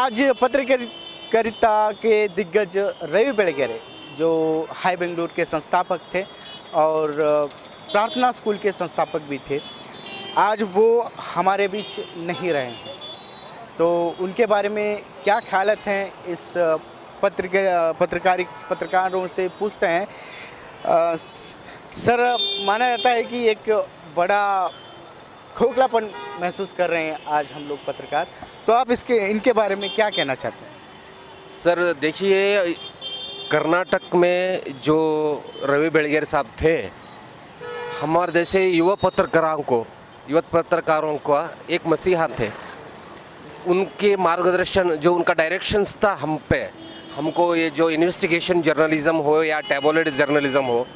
आज पत्रकारिता के दिग्गज रवि बेळगेरे जो हाई बेंगलुरु के संस्थापक थे और प्रार्थना स्कूल के संस्थापक भी थे, आज वो हमारे बीच नहीं रहे हैं। तो उनके बारे में क्या ख्यालात हैं इस पत्रकारों से पूछते हैं। सर, माना जाता है कि एक बड़ा खोखलापन महसूस कर रहे हैं आज हम लोग पत्रकार, तो आप इनके बारे में क्या कहना चाहते हैं? सर देखिए, कर्नाटक में जो रवि बेळगेरे साहब थे, हमारे जैसे युवा पत्रकारों का एक मसीहा थे। उनके मार्गदर्शन, जो उनका डायरेक्शंस था हम पे, हमको ये जो इन्वेस्टिगेशन जर्नलिज्म हो या टैबलॉइड जर्नलिज्म हो,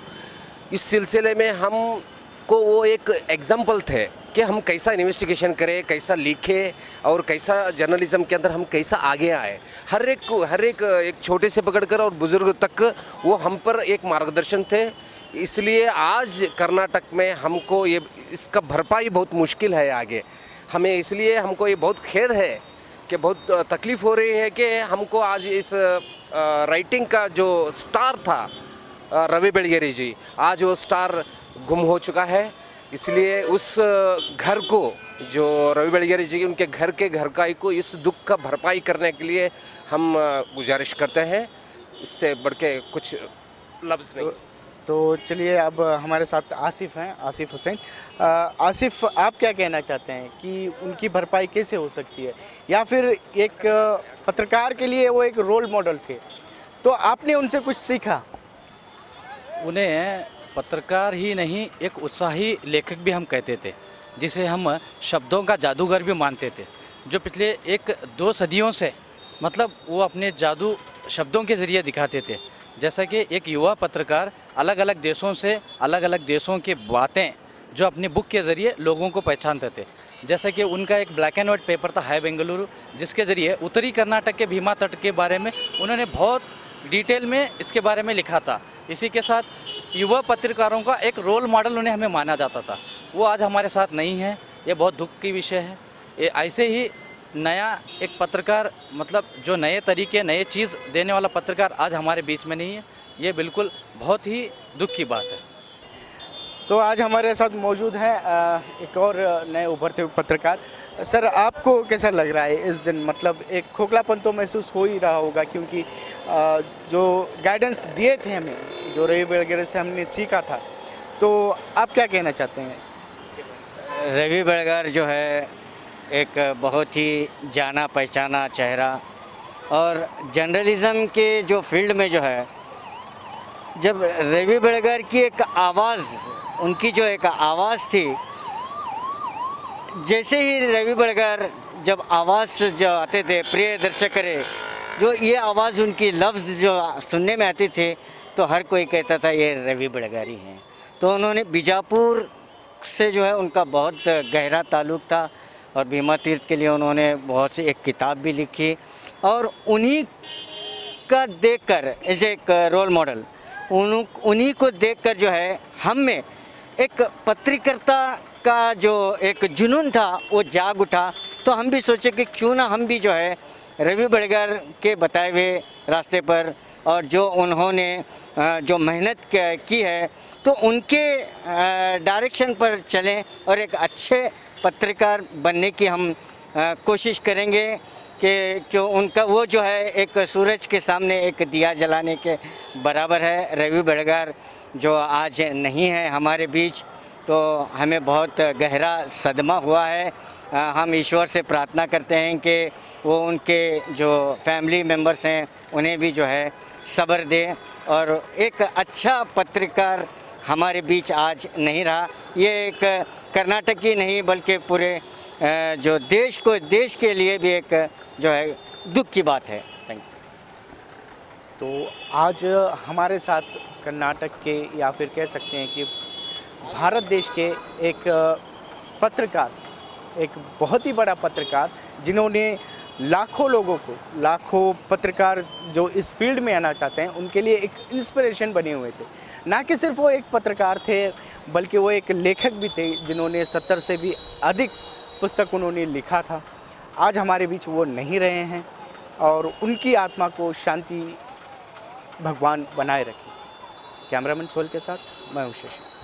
इस सिलसिले में हमको वो एक एग्जाम्पल थे कि हम कैसा इन्वेस्टिगेशन करें, कैसा लिखें और कैसा जर्नलिज्म के अंदर हम कैसा आगे आए। हर एक छोटे से पकड़कर और बुजुर्ग तक वो हम पर एक मार्गदर्शन थे। इसलिए आज कर्नाटक में हमको ये इसका भरपाई बहुत मुश्किल है आगे हमें। इसलिए हमको ये बहुत खेद है कि बहुत तकलीफ़ हो रही है कि हमको आज इस राइटिंग का जो स्टार था रवि बेळगेरे जी, आज वो स्टार गुम हो चुका है। इसलिए उस घर को, जो रवि बेळगेरे जी उनके घर का को इस दुख का भरपाई करने के लिए हम गुजारिश करते हैं। इससे बढ़ के कुछ लफ्ज़ नहीं। तो चलिए, अब हमारे साथ आसिफ हैं, आसिफ हुसैन। आसिफ, आप क्या कहना चाहते हैं कि उनकी भरपाई कैसे हो सकती है, या फिर एक पत्रकार के लिए वो एक रोल मॉडल थे, तो आपने उनसे कुछ सीखा? उन्हें पत्रकार ही नहीं, एक उत्साही लेखक भी हम कहते थे, जिसे हम शब्दों का जादूगर भी मानते थे, जो पिछले 1-2 सदियों से मतलब वो अपने जादू शब्दों के ज़रिए दिखाते थे। जैसा कि एक युवा पत्रकार अलग अलग देशों की बातें जो अपनी बुक के ज़रिए लोगों को पहचानते थे। जैसा कि उनका एक ब्लैक एंड वाइट पेपर था हाई बेंगलुरु, जिसके ज़रिए उत्तरी कर्नाटक के भीमा तट के बारे में उन्होंने बहुत डिटेल में इसके बारे में लिखा था। इसी के साथ युवा पत्रकारों का एक रोल मॉडल उन्हें हमें माना जाता था। वो आज हमारे साथ नहीं है, ये बहुत दुख की विषय है। ये ऐसे ही नया एक पत्रकार, मतलब जो नए तरीके, नए चीज़ देने वाला पत्रकार आज हमारे बीच में नहीं है। ये बिल्कुल बहुत ही दुख की बात है। तो आज हमारे साथ मौजूद हैं एक और नए उभरते हुए पत्रकार। सर, आपको कैसा लग रहा है इस दिन? मतलब एक खोखलापन तो महसूस हो ही रहा होगा, क्योंकि जो गाइडेंस दिए थे हमें, जो रवि बेळगेरे से हमने सीखा था, तो आप क्या कहना चाहते हैं इसके बारे में? रवि बेळगेरे जो है एक बहुत ही जाना पहचाना चेहरा, और जर्नलिज़म के जो फील्ड में जो है, जब रवि बेळगेरे की एक आवाज़, उनकी जो एक आवाज़ थी, जैसे ही रवि बेळगेरे जब आवाज़ जो आते थे, प्रिय दर्शक करे, जो ये आवाज़ उनकी लफ्ज़ जो सुनने में आती थी, तो हर कोई कहता था ये रवि बेळगेरे हैं। तो उन्होंने बीजापुर से जो है उनका बहुत गहरा ताल्लुक़ था, और भीमा तीर्थ के लिए उन्होंने बहुत सी एक किताब भी लिखी, और उन्हीं का देखकर एज एक रोल मॉडल, उन्हीं को देखकर जो है हम में एक पत्रकारिता का जो एक जुनून था वो जाग उठा। तो हम भी सोचे कि क्यों ना हम भी जो है रवि बेळगेरे के बताए हुए रास्ते पर, और जो उन्होंने जो मेहनत की है, तो उनके डायरेक्शन पर चलें और एक अच्छे पत्रकार बनने की हम कोशिश करेंगे कि क्यों उनका वो जो है एक सूरज के सामने एक दिया जलाने के बराबर है। रवि बेळगेरे जो आज नहीं है हमारे बीच, तो हमें बहुत गहरा सदमा हुआ है। हम ईश्वर से प्रार्थना करते हैं कि वो उनके जो फैमिली मेम्बर्स हैं उन्हें भी जो है सब्र दे, और एक अच्छा पत्रकार हमारे बीच आज नहीं रहा। ये एक कर्नाटक ही नहीं बल्कि पूरे जो देश के लिए भी एक जो है दुख की बात है। Thank you. तो आज हमारे साथ कर्नाटक के, या फिर कह सकते हैं कि भारत देश के एक पत्रकार, एक बहुत ही बड़ा पत्रकार, जिन्होंने लाखों लोगों को, लाखों पत्रकार जो इस फील्ड में आना चाहते हैं, उनके लिए एक इंस्पिरेशन बने हुए थे। ना कि सिर्फ वो एक पत्रकार थे, बल्कि वो एक लेखक भी थे, जिन्होंने 70 से भी अधिक पुस्तक उन्होंने लिखा था। आज हमारे बीच वो नहीं रहे हैं, और उनकी आत्मा को शांति भगवान बनाए रखे। कैमरामैन सोल के साथ मैं हूं शशि।